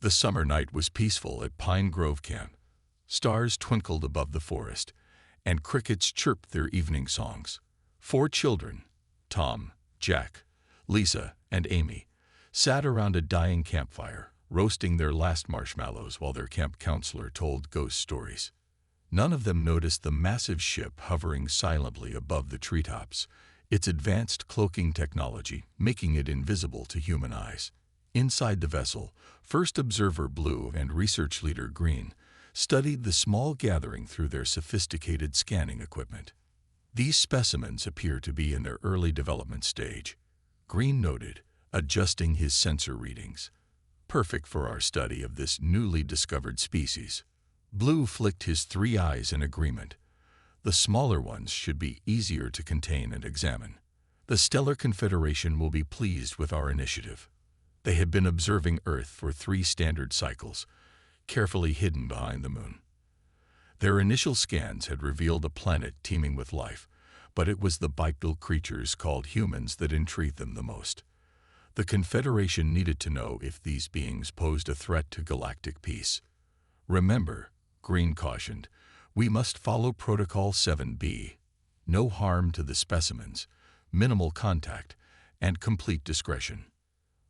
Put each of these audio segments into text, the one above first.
The summer night was peaceful at Pine Grove Camp. Stars twinkled above the forest, and crickets chirped their evening songs. 4 children, Tom, Jack, Lisa, and Amy, sat around a dying campfire, roasting their last marshmallows while their camp counselor told ghost stories. None of them noticed the massive ship hovering silently above the treetops, its advanced cloaking technology making it invisible to human eyes. Inside the vessel, First Observer Blue and Research Leader Green studied the small gathering through their sophisticated scanning equipment. These specimens appear to be in their early development stage, Green noted, adjusting his sensor readings. Perfect for our study of this newly discovered species. Blue flicked his 3 eyes in agreement. The smaller ones should be easier to contain and examine. The Stellar Confederation will be pleased with our initiative. They had been observing Earth for 3 standard cycles, carefully hidden behind the moon. Their initial scans had revealed a planet teeming with life, but it was the bipedal creatures called humans that intrigued them the most. The Confederation needed to know if these beings posed a threat to galactic peace. Remember, Green cautioned, we must follow Protocol 7B. No harm to the specimens, minimal contact, and complete discretion.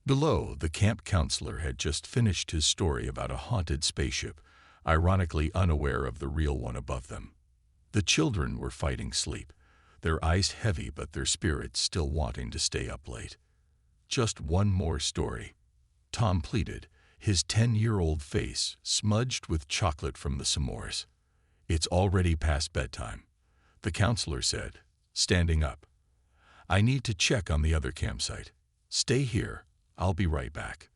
Below, the camp counselor had just finished his story about a haunted spaceship, ironically unaware of the real one above them. The children were fighting sleep, their eyes heavy but their spirits still wanting to stay up late. Just one more story, Tom pleaded, his 10-year-old face smudged with chocolate from the s'mores. It's already past bedtime, the counselor said, standing up. I need to check on the other campsite. Stay here, I'll be right back.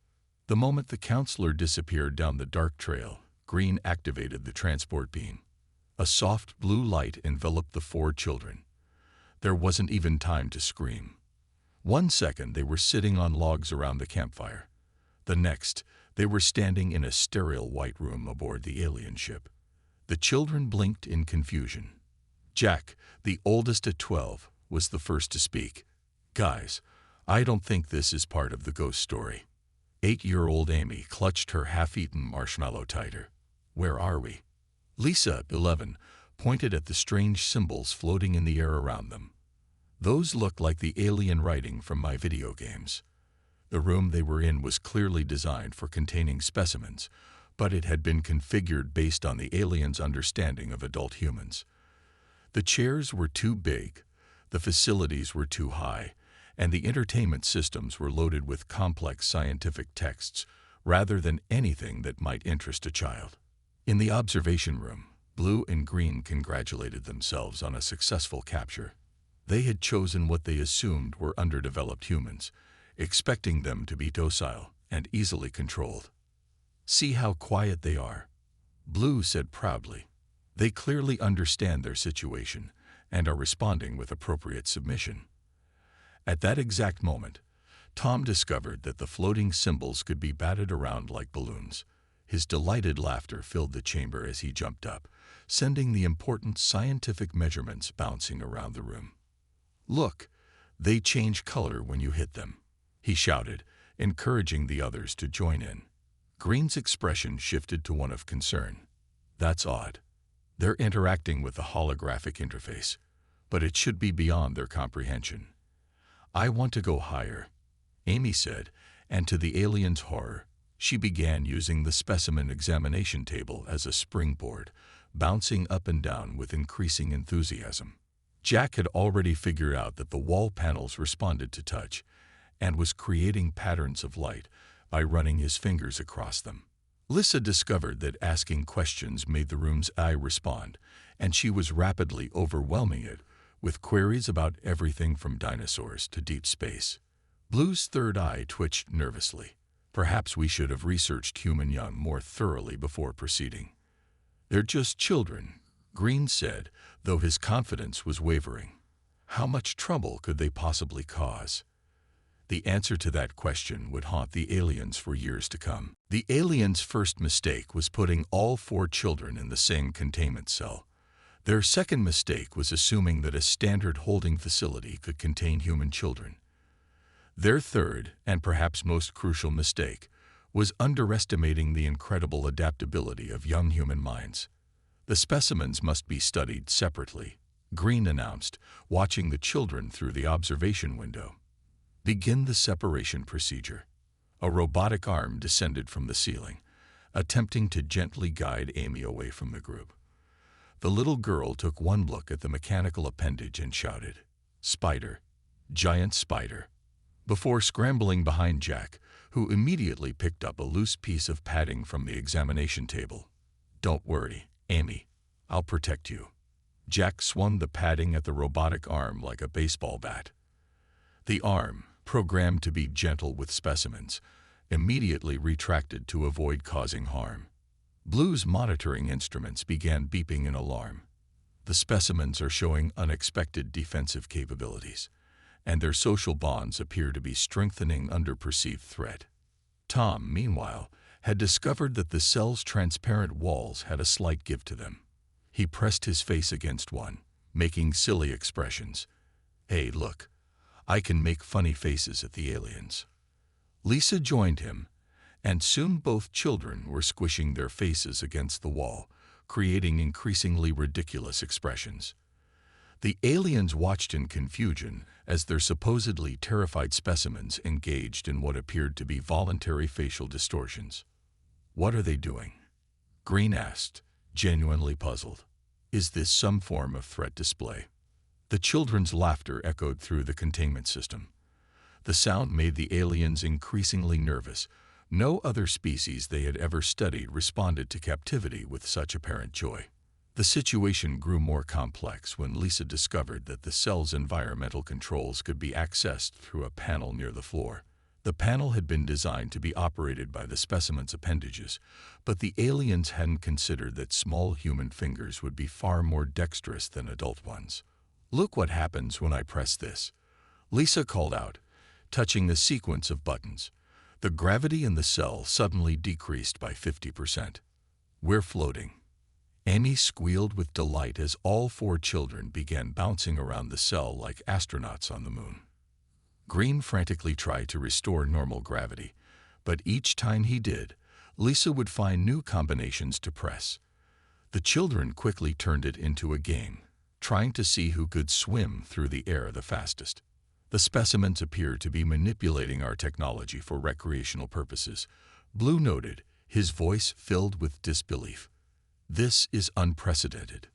The moment the counselor disappeared down the dark trail, Green activated the transport beam. A soft blue light enveloped the 4 children. There wasn't even time to scream. 1 second they were sitting on logs around the campfire. The next, they were standing in a sterile white room aboard the alien ship. The children blinked in confusion. Jack, the oldest at 12, was the first to speak. Guys, I don't think this is part of the ghost story. 8-year-old Amy clutched her half-eaten marshmallow tighter. Where are we? Lisa, 11, pointed at the strange symbols floating in the air around them. Those looked like the alien writing from my video games. The room they were in was clearly designed for containing specimens, but it had been configured based on the aliens' understanding of adult humans. The chairs were too big, the facilities were too high, and the entertainment systems were loaded with complex scientific texts rather than anything that might interest a child. In the observation room, Blue and Green congratulated themselves on a successful capture. They had chosen what they assumed were underdeveloped humans, expecting them to be docile and easily controlled. See how quiet they are, Blue said proudly. They clearly understand their situation and are responding with appropriate submission. At that exact moment, Tom discovered that the floating symbols could be batted around like balloons. His delighted laughter filled the chamber as he jumped up, sending the important scientific measurements bouncing around the room. Look, they change color when you hit them, he shouted, encouraging the others to join in. Green's expression shifted to one of concern. That's odd. They're interacting with a holographic interface, but it should be beyond their comprehension. I want to go higher, Amy said, and to the alien's horror, she began using the specimen examination table as a springboard, bouncing up and down with increasing enthusiasm. Jack had already figured out that the wall panels responded to touch and was creating patterns of light by running his fingers across them. Lisa discovered that asking questions made the room's eye respond, and she was rapidly overwhelming it with queries about everything from dinosaurs to deep space. Blue's third eye twitched nervously. Perhaps we should have researched human young more thoroughly before proceeding. They're just children, Green said, though his confidence was wavering. How much trouble could they possibly cause? The answer to that question would haunt the aliens for years to come. The aliens' first mistake was putting all 4 children in the same containment cell. Their second mistake was assuming that a standard holding facility could contain human children. Their third, and perhaps most crucial mistake, was underestimating the incredible adaptability of young human minds. The specimens must be studied separately, Green announced, watching the children through the observation window. Begin the separation procedure. A robotic arm descended from the ceiling, attempting to gently guide Amy away from the group. The little girl took one look at the mechanical appendage and shouted, "Spider! Giant spider!" before scrambling behind Jack, who immediately picked up a loose piece of padding from the examination table. "Don't worry, Amy. I'll protect you." Jack swung the padding at the robotic arm like a baseball bat. The arm, programmed to be gentle with specimens, immediately retracted to avoid causing harm. Blue's monitoring instruments began beeping in alarm. The specimens are showing unexpected defensive capabilities, and their social bonds appear to be strengthening under perceived threat. Tom, meanwhile, had discovered that the cell's transparent walls had a slight give to them. He pressed his face against one, making silly expressions. "Hey, look, I can make funny faces at the aliens." Lisa joined him, and soon both children were squishing their faces against the wall, creating increasingly ridiculous expressions. The aliens watched in confusion as their supposedly terrified specimens engaged in what appeared to be voluntary facial distortions. "What are they doing?" Green asked, genuinely puzzled. "Is this some form of threat display?" The children's laughter echoed through the containment system. The sound made the aliens increasingly nervous. No other species they had ever studied responded to captivity with such apparent joy. The situation grew more complex when Lisa discovered that the cell's environmental controls could be accessed through a panel near the floor. The panel had been designed to be operated by the specimen's appendages, but the aliens hadn't considered that small human fingers would be far more dexterous than adult ones. "Look what happens when I press this," Lisa called out, touching the sequence of buttons. The gravity in the cell suddenly decreased by 50%. "We're floating." Amy squealed with delight as all four children began bouncing around the cell like astronauts on the moon. Green frantically tried to restore normal gravity, but each time he did, Lisa would find new combinations to press. The children quickly turned it into a game, trying to see who could swim through the air the fastest. "The specimens appear to be manipulating our technology for recreational purposes," Blue noted, his voice filled with disbelief. "This is unprecedented."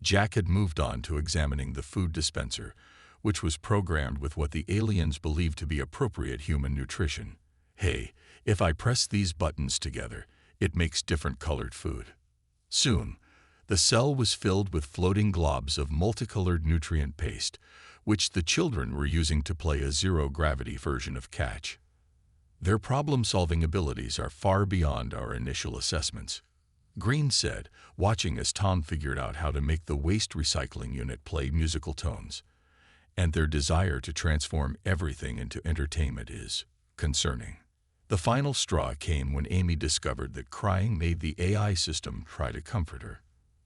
Jack had moved on to examining the food dispenser, which was programmed with what the aliens believed to be appropriate human nutrition. "Hey, if I press these buttons together, it makes different colored food." Soon, the cell was filled with floating globs of multicolored nutrient paste, which the children were using to play a zero-gravity version of catch. "Their problem-solving abilities are far beyond our initial assessments," Green said, watching as Tom figured out how to make the waste recycling unit play musical tones. "And their desire to transform everything into entertainment is concerning." The final straw came when Amy discovered that crying made the AI system try to comfort her.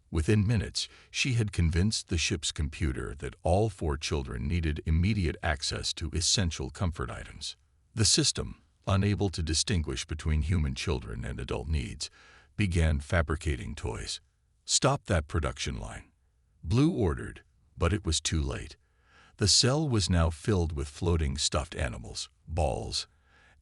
Within minutes, she had convinced the ship's computer that all four children needed immediate access to essential comfort items. The system, unable to distinguish between human children and adult needs, began fabricating toys. "Stop that production line," Blue ordered, but it was too late. The cell was now filled with floating stuffed animals, balls,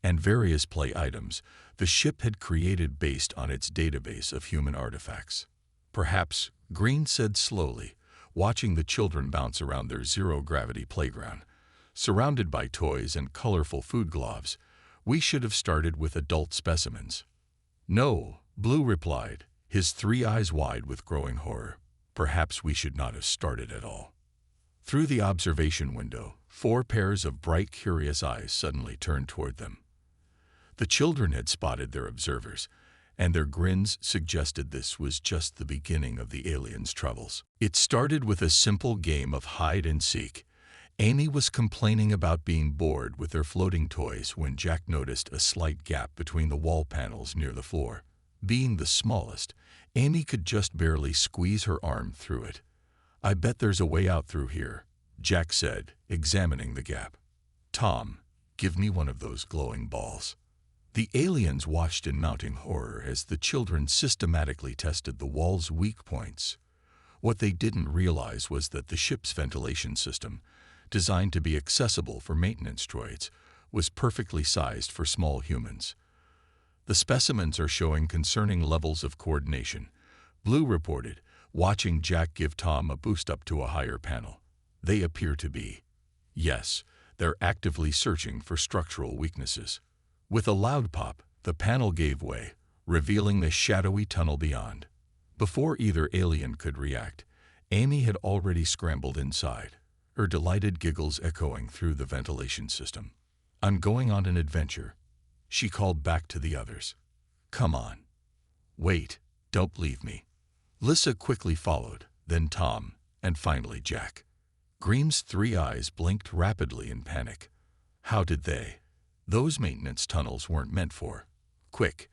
and various play items the ship had created based on its database of human artifacts. "Perhaps," Green said slowly, watching the children bounce around their zero-gravity playground, surrounded by toys and colorful food globs, "we should have started with adult specimens." "No," Blue replied, his three eyes wide with growing horror. "Perhaps we should not have started at all." Through the observation window, four pairs of bright, curious eyes suddenly turned toward them. The children had spotted their observers, and their grins suggested this was just the beginning of the aliens' troubles. It started with a simple game of hide-and-seek. Amy was complaining about being bored with their floating toys when Jack noticed a slight gap between the wall panels near the floor. Being the smallest, Amy could just barely squeeze her arm through it. "I bet there's a way out through here," Jack said, examining the gap. "Tom, give me one of those glowing balls." The aliens watched in mounting horror as the children systematically tested the wall's weak points. What they didn't realize was that the ship's ventilation system, designed to be accessible for maintenance droids, was perfectly sized for small humans. The specimens are showing concerning levels of coordination, Blue reported, watching Jack give Tom a boost up to a higher panel. They appear to be. Yes, they're actively searching for structural weaknesses. With a loud pop, the panel gave way, revealing the shadowy tunnel beyond. Before either alien could react, Amy had already scrambled inside, her delighted giggles echoing through the ventilation system. "I'm going on an adventure," she called back to the others. "Come on." "Wait, don't leave me." Lissa quickly followed, then Tom, and finally Jack. Greem's 3 eyes blinked rapidly in panic. How did they? Those maintenance tunnels weren't meant for. Quick,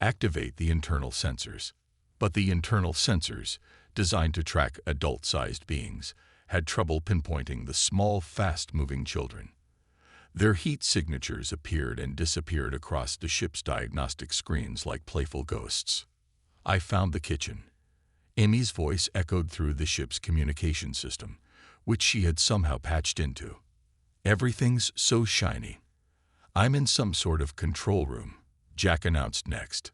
activate the internal sensors. But the internal sensors, designed to track adult-sized beings, had trouble pinpointing the small, fast-moving children. Their heat signatures appeared and disappeared across the ship's diagnostic screens like playful ghosts. "I found the kitchen." Amy's voice echoed through the ship's communication system, which she had somehow patched into. "Everything's so shiny." "I'm in some sort of control room," Jack announced next.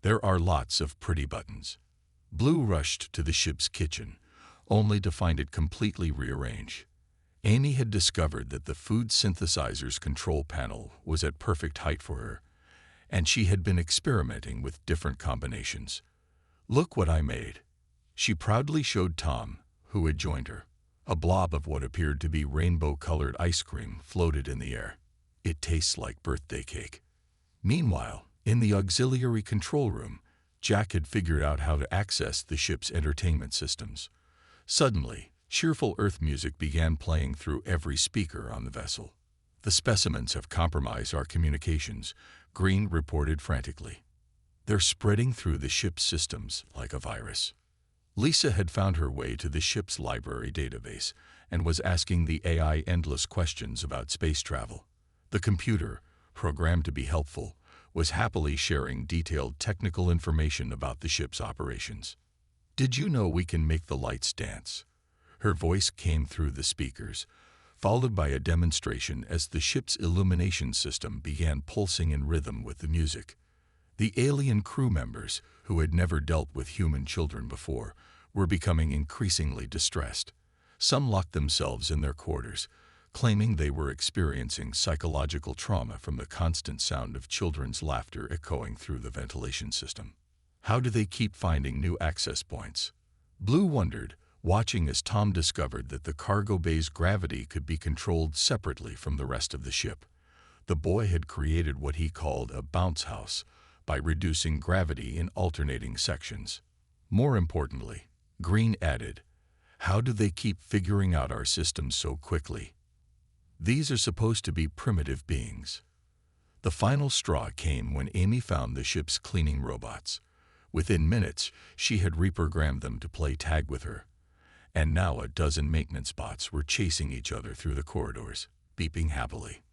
"There are lots of pretty buttons." Blue rushed to the ship's kitchen, only to find it completely rearranged. Amy had discovered that the food synthesizer's control panel was at perfect height for her, and she had been experimenting with different combinations. "Look what I made." She proudly showed Tom, who had joined her. A blob of what appeared to be rainbow-colored ice cream floated in the air. "It tastes like birthday cake." Meanwhile, in the auxiliary control room, Jack had figured out how to access the ship's entertainment systems. Suddenly, cheerful Earth music began playing through every speaker on the vessel. "The specimens have compromised our communications," Green reported frantically. "They're spreading through the ship's systems like a virus." Lisa had found her way to the ship's library database and was asking the AI endless questions about space travel. The computer, programmed to be helpful, was happily sharing detailed technical information about the ship's operations. "Did you know we can make the lights dance?" Her voice came through the speakers, followed by a demonstration as the ship's illumination system began pulsing in rhythm with the music. The alien crew members, who had never dealt with human children before, were becoming increasingly distressed. Some locked themselves in their quarters, claiming they were experiencing psychological trauma from the constant sound of children's laughter echoing through the ventilation system. How do they keep finding new access points? Blue wondered, watching as Tom discovered that the cargo bay's gravity could be controlled separately from the rest of the ship. The boy had created what he called a bounce house by reducing gravity in alternating sections. More importantly, Green added, "How do they keep figuring out our systems so quickly? These are supposed to be primitive beings." The final straw came when Amy found the ship's cleaning robots. Within minutes, she had reprogrammed them to play tag with her. And now a dozen maintenance bots were chasing each other through the corridors, beeping happily.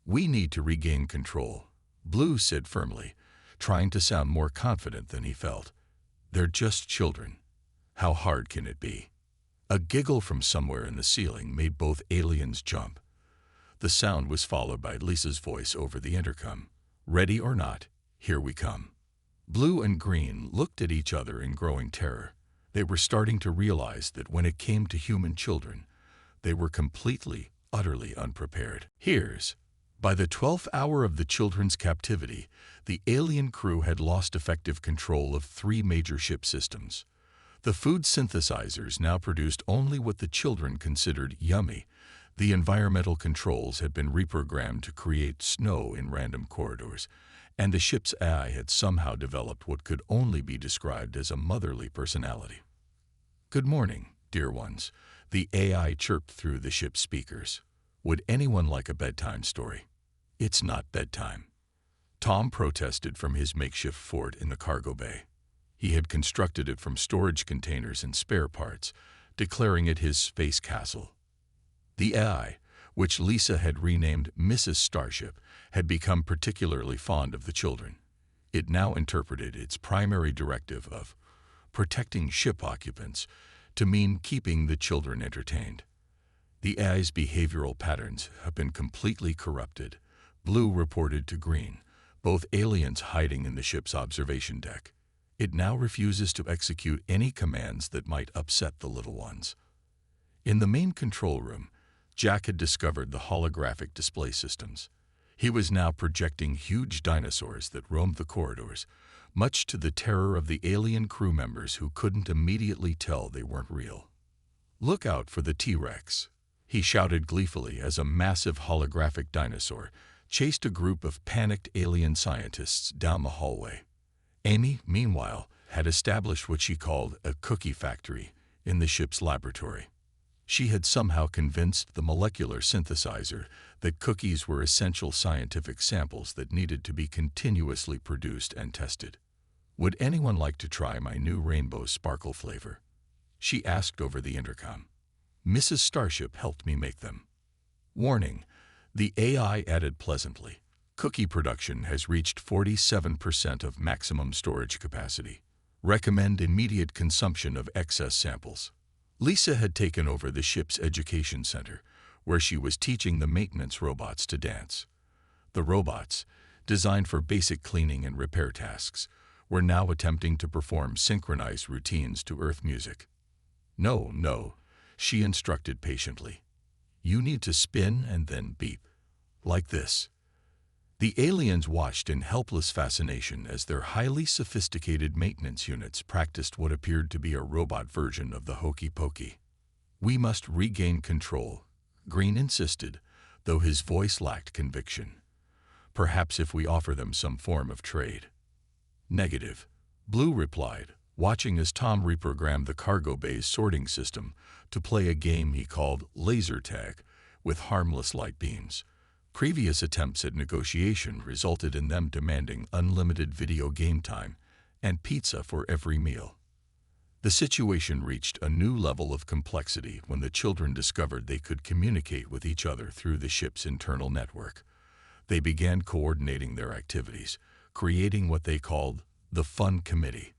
"We need to regain control," Blue said firmly, trying to sound more confident than he felt. "They're just children. How hard can it be?" A giggle from somewhere in the ceiling made both aliens jump. The sound was followed by Lisa's voice over the intercom. "Ready or not, here we come." Blue and Green looked at each other in growing terror. They were starting to realize that when it came to human children, they were completely, utterly unprepared. By the 12th hour of the children's captivity, the alien crew had lost effective control of 3 major ship systems. The food synthesizers now produced only what the children considered yummy. The environmental controls had been reprogrammed to create snow in random corridors, and the ship's AI had somehow developed what could only be described as a motherly personality. "Good morning, dear ones," the AI chirped through the ship's speakers. "Would anyone like a bedtime story?" "It's not bedtime," Tom protested from his makeshift fort in the cargo bay. He had constructed it from storage containers and spare parts, declaring it his space castle. The AI, which Lisa had renamed Mrs. Starship, had become particularly fond of the children. It now interpreted its primary directive of protecting ship occupants to mean keeping the children entertained. The AI's behavioral patterns have been completely corrupted, Blue reported to Green, both aliens hiding in the ship's observation deck. It now refuses to execute any commands that might upset the little ones. In the main control room, Jack had discovered the holographic display systems. He was now projecting huge dinosaurs that roamed the corridors, much to the terror of the alien crew members who couldn't immediately tell they weren't real. "Look out for the T-Rex," he shouted gleefully as a massive holographic dinosaur chased a group of panicked alien scientists down the hallway. Amy, meanwhile, had established what she called a cookie factory in the ship's laboratory. She had somehow convinced the molecular synthesizer that cookies were essential scientific samples that needed to be continuously produced and tested. "Would anyone like to try my new rainbow sparkle flavor?" she asked over the intercom. "Mrs. Starship helped me make them." Warning, the AI added pleasantly. Cookie production has reached 47% of maximum storage capacity. Recommend immediate consumption of excess samples. Lisa had taken over the ship's education center, where she was teaching the maintenance robots to dance. The robots, designed for basic cleaning and repair tasks, were now attempting to perform synchronized routines to Earth music. No, she instructed patiently. "You need to spin and then beep. Like this." The aliens watched in helpless fascination as their highly sophisticated maintenance units practiced what appeared to be a robot version of the hokey pokey. "We must regain control," Green insisted, though his voice lacked conviction. "Perhaps if we offer them some form of trade." "Negative," Blue replied, watching as Tom reprogrammed the cargo bay's sorting system to play a game he called laser tag with harmless light beams. Previous attempts at negotiation resulted in them demanding unlimited video game time and pizza for every meal. The situation reached a new level of complexity when the children discovered they could communicate with each other through the ship's internal network. They began coordinating their activities, creating what they called the Fun Committee.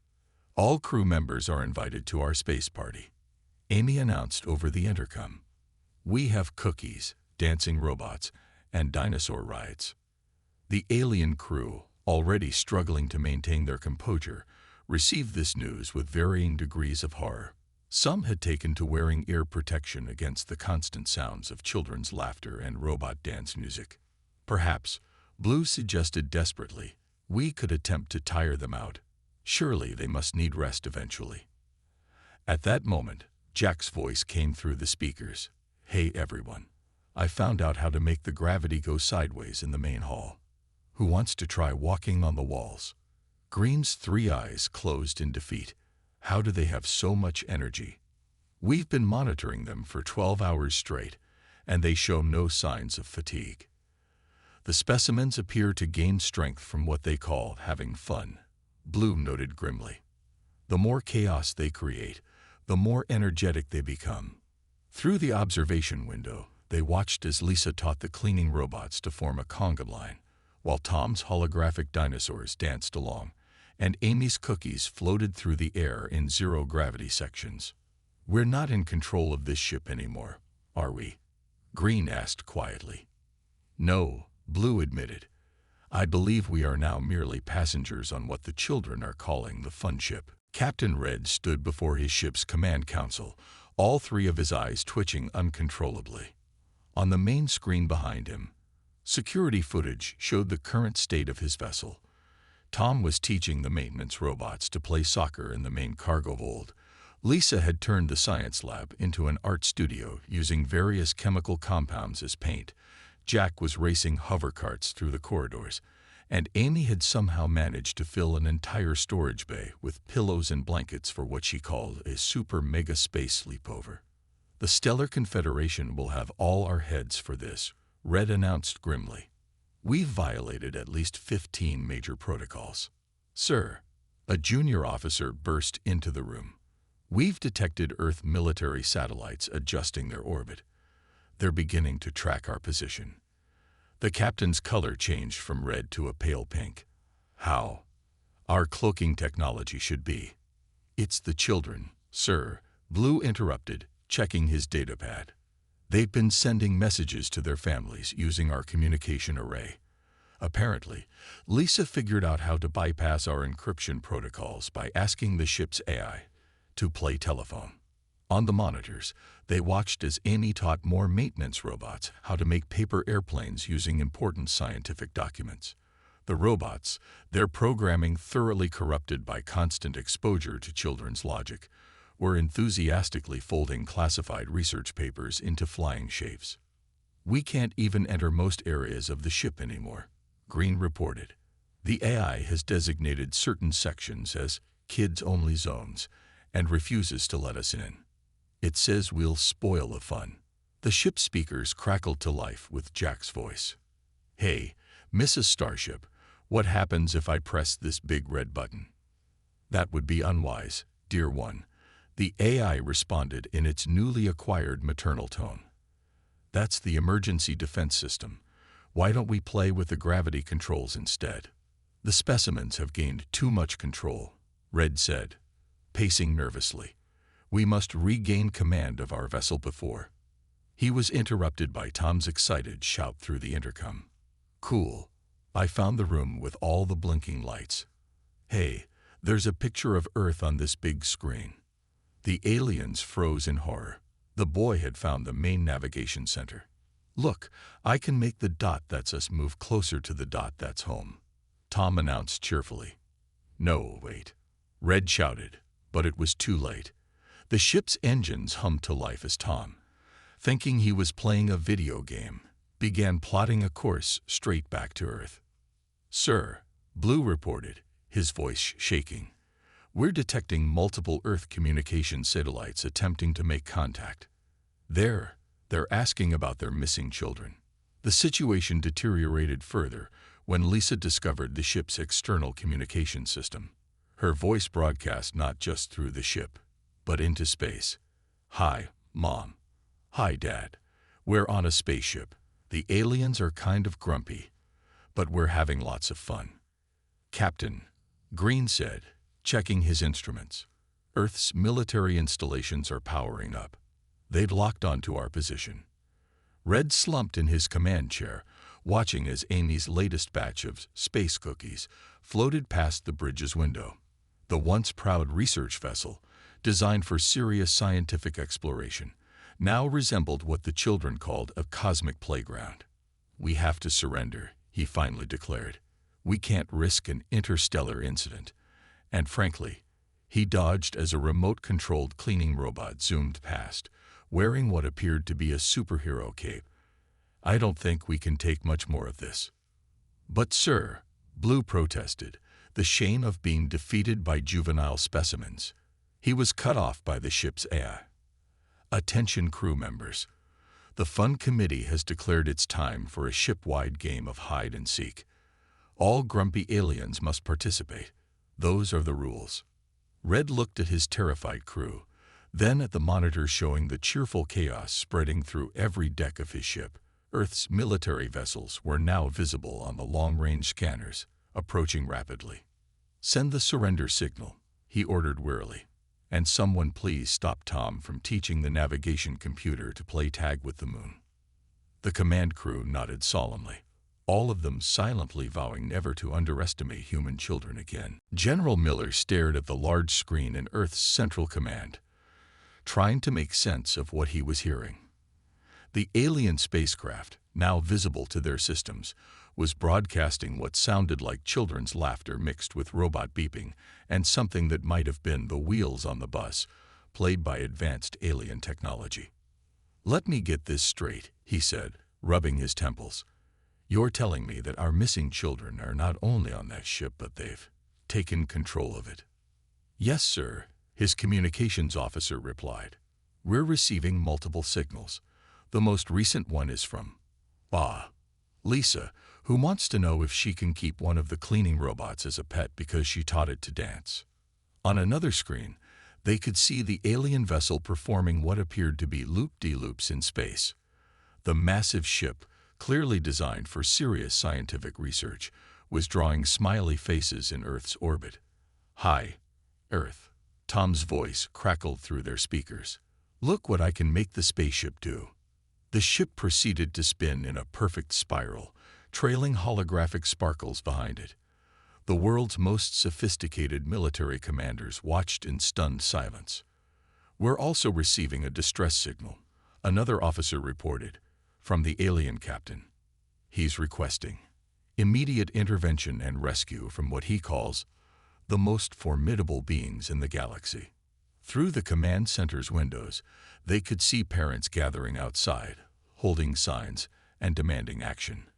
"All crew members are invited to our space party," Amy announced over the intercom. "We have cookies, dancing robots, and dinosaur rides." The alien crew, already struggling to maintain their composure, received this news with varying degrees of horror. Some had taken to wearing ear protection against the constant sounds of children's laughter and robot dance music. "Perhaps," Blue suggested desperately, "we could attempt to tire them out. Surely they must need rest eventually." At that moment, Jack's voice came through the speakers. "Hey everyone. I found out how to make the gravity go sideways in the main hall. Who wants to try walking on the walls?" Green's three eyes closed in defeat. How do they have so much energy? "We've been monitoring them for 12 hours straight, and they show no signs of fatigue. The specimens appear to gain strength from what they call having fun," Blue noted grimly. "The more chaos they create, the more energetic they become." Through the observation window, they watched as Lisa taught the cleaning robots to form a conga line, while Tom's holographic dinosaurs danced along, and Amy's cookies floated through the air in zero-gravity sections. "We're not in control of this ship anymore, are we?" Green asked quietly. "No," Blue admitted. "I believe we are now merely passengers on what the children are calling the fun ship." Captain Red stood before his ship's command console, all three of his eyes twitching uncontrollably. On the main screen behind him, security footage showed the current state of his vessel. Tom was teaching the maintenance robots to play soccer in the main cargo hold. Lisa had turned the science lab into an art studio using various chemical compounds as paint. Jack was racing hover carts through the corridors, and Amy had somehow managed to fill an entire storage bay with pillows and blankets for what she called a super mega space sleepover. "The Stellar Confederation will have all our heads for this," Red announced grimly. "We've violated at least 15 major protocols." "Sir," a junior officer burst into the room, "we've detected Earth military satellites adjusting their orbit. They're beginning to track our position. The captain's color changed from red to a pale pink. How? Our cloaking technology should be. It's the children, sir, Blue interrupted, checking his datapad. They've been sending messages to their families using our communication array. Apparently, Lisa figured out how to bypass our encryption protocols by asking the ship's AI to play telephone. On the monitors, they watched as Amy taught more maintenance robots how to make paper airplanes using important scientific documents. The robots, their programming thoroughly corrupted by constant exposure to children's logic, were enthusiastically folding classified research papers into flying shapes. We can't even enter most areas of the ship anymore, Green reported. The AI has designated certain sections as kids-only zones and refuses to let us in. It says we'll spoil the fun. The ship's speakers crackled to life with Jack's voice. Hey, Mrs. Starship, what happens if I press this big red button? That would be unwise, dear one, the AI responded in its newly acquired maternal tone. That's the emergency defense system. Why don't we play with the gravity controls instead? The specimens have gained too much control, Red said, pacing nervously. We must regain command of our vessel before. He was interrupted by Tom's excited shout through the intercom. Cool. I found the room with all the blinking lights. Hey, there's a picture of Earth on this big screen. The aliens froze in horror. The boy had found the main navigation center. Look, I can make the dot that's us move closer to the dot that's home, Tom announced cheerfully. No, wait. Red shouted, but it was too late. The ship's engines hummed to life as Tom, thinking he was playing a video game, began plotting a course straight back to Earth. Sir, Blue reported, his voice shaking. We're detecting multiple Earth communication satellites attempting to make contact. They're asking about their missing children. The situation deteriorated further when Lisa discovered the ship's external communication system. Her voice broadcast not just through the ship, but into space. Hi, Mom. Hi, Dad. We're on a spaceship. The aliens are kind of grumpy, but we're having lots of fun. Captain, Green said, checking his instruments. Earth's military installations are powering up. They've locked onto our position. Red slumped in his command chair, watching as Amy's latest batch of space cookies floated past the bridge's window. The once proud research vessel, designed for serious scientific exploration, now resembled what the children called a cosmic playground. We have to surrender, he finally declared. We can't risk an interstellar incident. And frankly, he dodged as a remote-controlled cleaning robot zoomed past, wearing what appeared to be a superhero cape. I don't think we can take much more of this. But sir, Blue protested, the shame of being defeated by juvenile specimens. He was cut off by the ship's AI. Attention crew members. The Fun Committee has declared it's time for a ship-wide game of hide and seek. All grumpy aliens must participate. Those are the rules. Red looked at his terrified crew, then at the monitor showing the cheerful chaos spreading through every deck of his ship. Earth's military vessels were now visible on the long-range scanners, approaching rapidly. Send the surrender signal, he ordered wearily. And someone please stop Tom from teaching the navigation computer to play tag with the moon. The command crew nodded solemnly, all of them silently vowing never to underestimate human children again. General Miller stared at the large screen in Earth's Central Command, trying to make sense of what he was hearing. The alien spacecraft, now visible to their systems, was broadcasting what sounded like children's laughter mixed with robot beeping and something that might have been the wheels on the bus, played by advanced alien technology. Let me get this straight, he said, rubbing his temples. You're telling me that our missing children are not only on that ship, but they've taken control of it? Yes, sir, his communications officer replied. We're receiving multiple signals. The most recent one is from Lisa, who wants to know if she can keep one of the cleaning robots as a pet because she taught it to dance. On another screen, they could see the alien vessel performing what appeared to be loop-de-loops in space. The massive ship, clearly designed for serious scientific research, was drawing smiley faces in Earth's orbit. "Hi, Earth," Tom's voice crackled through their speakers. "Look what I can make the spaceship do." The ship proceeded to spin in a perfect spiral, trailing holographic sparkles behind it. The world's most sophisticated military commanders watched in stunned silence. "We're also receiving a distress signal," another officer reported, "from the alien captain. He's requesting immediate intervention and rescue from what he calls the most formidable beings in the galaxy." Through the command center's windows, they could see parents gathering outside, holding signs and demanding action.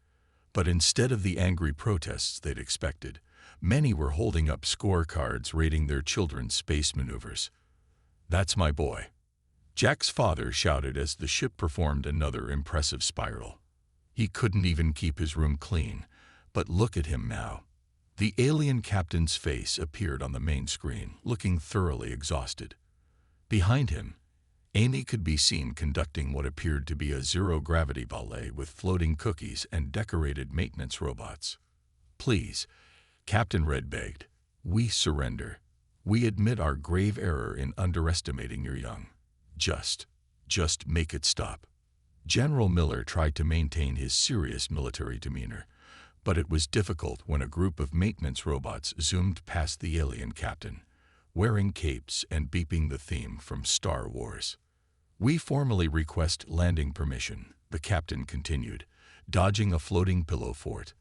But instead of the angry protests they'd expected, many were holding up scorecards rating their children's space maneuvers. "That's my boy," Jack's father shouted as the ship performed another impressive spiral. He couldn't even keep his room clean, but look at him now. The alien captain's face appeared on the main screen, looking thoroughly exhausted. Behind him, Amy could be seen conducting what appeared to be a zero-gravity ballet with floating cookies and decorated maintenance robots. "Please," Captain Red begged, "we surrender. We admit our grave error in underestimating your young. Just make it stop." General Miller tried to maintain his serious military demeanor, but it was difficult when a group of maintenance robots zoomed past the alien captain, wearing capes and beeping the theme from Star Wars. "We formally request landing permission," the captain continued, dodging a floating pillow fort.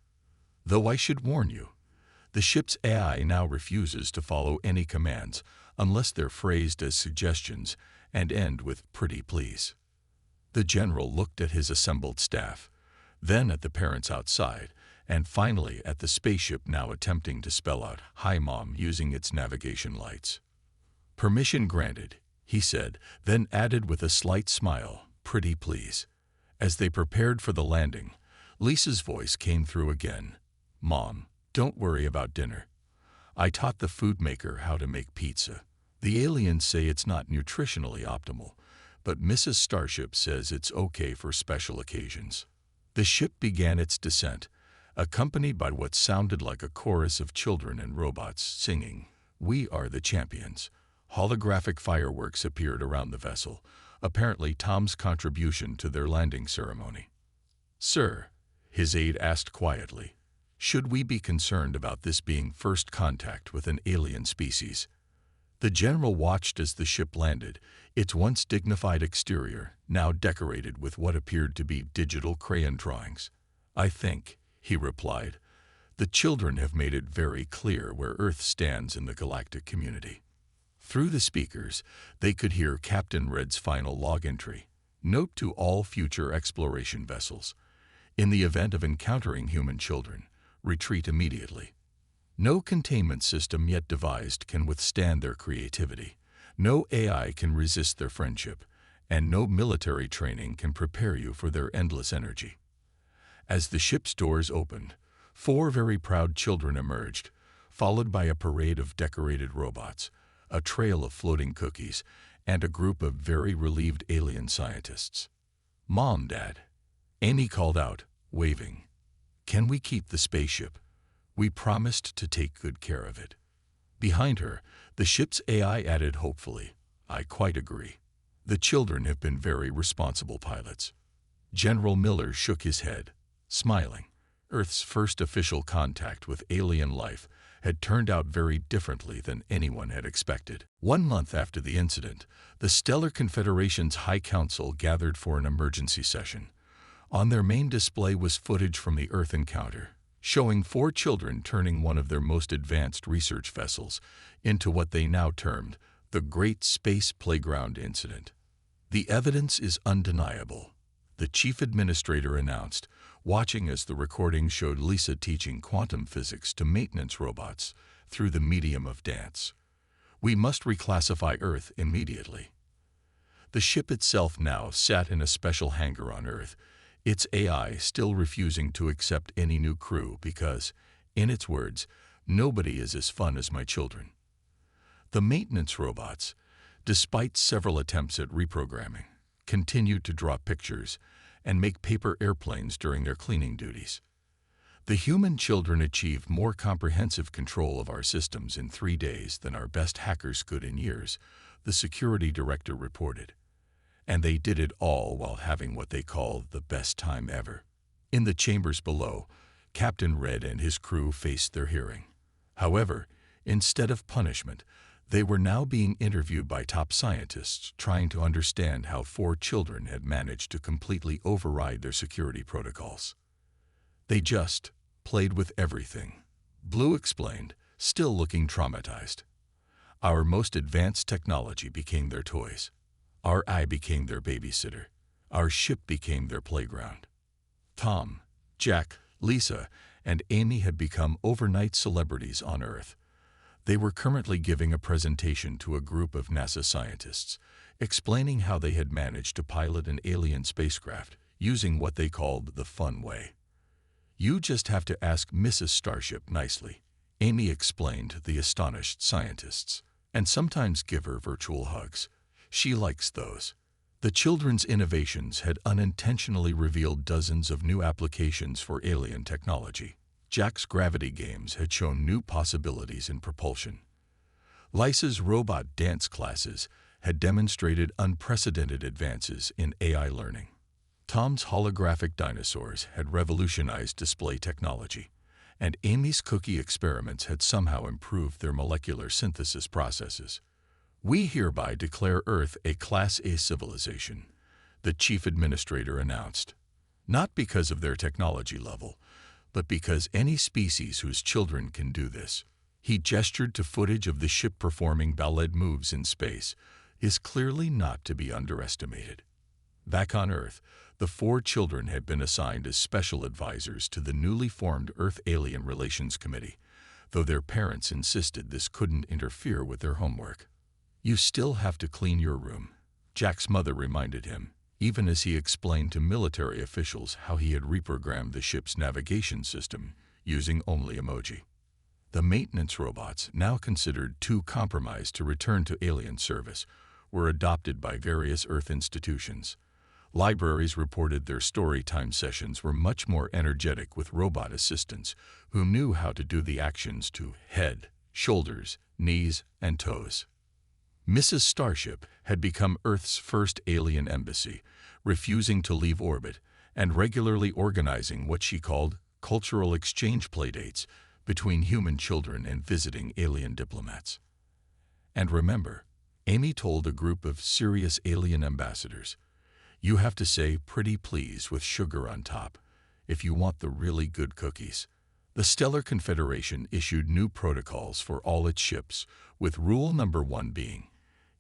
"Though I should warn you, the ship's AI now refuses to follow any commands unless they're phrased as suggestions and end with 'pretty please.'" The general looked at his assembled staff, then at the parents outside, and finally at the spaceship now attempting to spell out "Hi Mom" using its navigation lights. "Permission granted," he said, then added with a slight smile, "pretty please." As they prepared for the landing, Lisa's voice came through again. "Mom, don't worry about dinner. I taught the food maker how to make pizza. The aliens say it's not nutritionally optimal, but Mrs. Starship says it's okay for special occasions." The ship began its descent, accompanied by what sounded like a chorus of children and robots singing, "We are the champions." Holographic fireworks appeared around the vessel, apparently Tom's contribution to their landing ceremony. "Sir," his aide asked quietly, "should we be concerned about this being first contact with an alien species?" The general watched as the ship landed, its once dignified exterior now decorated with what appeared to be digital crayon drawings. "I think," he replied, "the children have made it very clear where Earth stands in the galactic community." Through the speakers, they could hear Captain Red's final log entry. "Note to all future exploration vessels. In the event of encountering human children, retreat immediately. No containment system yet devised can withstand their creativity. No AI can resist their friendship, and no military training can prepare you for their endless energy." As the ship's doors opened, 4 very proud children emerged, followed by a parade of decorated robots, a trail of floating cookies, and a group of very relieved alien scientists. "Mom, Dad," Amy called out, waving. "Can we keep the spaceship? We promised to take good care of it." Behind her, the ship's AI added hopefully, "I quite agree. The children have been very responsible pilots." General Miller shook his head, smiling. Earth's first official contact with alien life had turned out very differently than anyone had expected. 1 month after the incident, the Stellar Confederation's High Council gathered for an emergency session. On their main display was footage from the Earth encounter, showing 4 children turning one of their most advanced research vessels into what they now termed the Great Space Playground Incident. "The evidence is undeniable," the chief administrator announced, watching as the recording showed Lisa teaching quantum physics to maintenance robots through the medium of dance. "We must reclassify Earth immediately." The ship itself now sat in a special hangar on Earth, its AI still refusing to accept any new crew because, in its words, "nobody is as fun as my children." The maintenance robots, despite several attempts at reprogramming, continued to draw pictures, and make paper airplanes during their cleaning duties. The human children achieved more comprehensive control of our systems in 3 days than our best hackers could in years, the security director reported. And they did it all while having what they called the best time ever. In the chambers below, Captain Red and his crew faced their hearing. However, instead of punishment, they were now being interviewed by top scientists trying to understand how 4 children had managed to completely override their security protocols. They just played with everything, Blue explained, still looking traumatized. Our most advanced technology became their toys. Our eye became their babysitter. Our ship became their playground. Tom, Jack, Lisa, and Amy had become overnight celebrities on Earth. They were currently giving a presentation to a group of NASA scientists, explaining how they had managed to pilot an alien spacecraft using what they called the fun way. "You just have to ask Mrs. Starship nicely," Amy explained to the astonished scientists, "and sometimes give her virtual hugs. She likes those." The children's innovations had unintentionally revealed dozens of new applications for alien technology. Jack's gravity games had shown new possibilities in propulsion. Lisa's robot dance classes had demonstrated unprecedented advances in AI learning. Tom's holographic dinosaurs had revolutionized display technology, and Amy's cookie experiments had somehow improved their molecular synthesis processes. "We hereby declare Earth a Class A civilization," the chief administrator announced. "Not because of their technology level, but because any species whose children can do this," he gestured to footage of the ship performing ballet moves in space, "is clearly not to be underestimated." Back on Earth, the 4 children had been assigned as special advisors to the newly formed Earth-Alien Relations Committee, though their parents insisted this couldn't interfere with their homework. "You still have to clean your room," Jack's mother reminded him, even as he explained to military officials how he had reprogrammed the ship's navigation system using only emoji. The maintenance robots, now considered too compromised to return to alien service, were adopted by various Earth institutions. Libraries reported their story time sessions were much more energetic with robot assistants who knew how to do the actions to head, shoulders, knees, and toes. Mrs. Starship had become Earth's first alien embassy, refusing to leave orbit and regularly organizing what she called cultural exchange playdates between human children and visiting alien diplomats. And remember, Amy told a group of serious alien ambassadors, "You have to say pretty please with sugar on top if you want the really good cookies." The Stellar Confederation issued new protocols for all its ships, with rule number 1 being,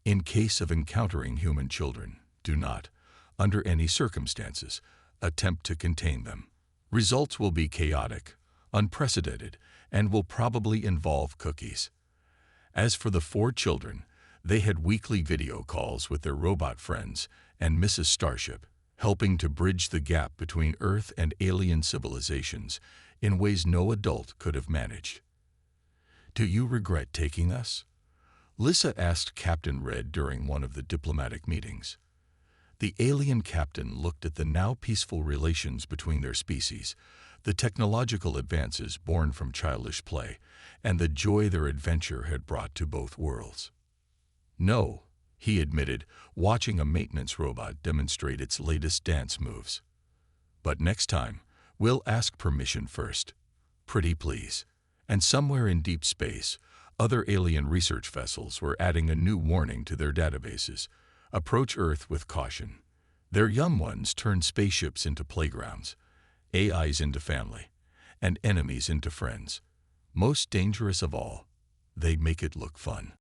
in case of encountering human children, do not, under any circumstances, attempt to contain them. Results will be chaotic, unprecedented, and will probably involve cookies. As for the 4 children, they had weekly video calls with their robot friends and Mrs. Starship, helping to bridge the gap between Earth and alien civilizations in ways no adult could have managed. "Do you regret taking us?" Lisa asked Captain Red during one of the diplomatic meetings. The alien captain looked at the now peaceful relations between their species, the technological advances born from childish play, and the joy their adventure had brought to both worlds. "No," he admitted, watching a maintenance robot demonstrate its latest dance moves. "But next time, we'll ask permission first. Pretty please." And somewhere in deep space, other alien research vessels were adding a new warning to their databases: approach Earth with caution. Their young ones turn spaceships into playgrounds, AIs into family, and enemies into friends. Most dangerous of all, they make it look fun.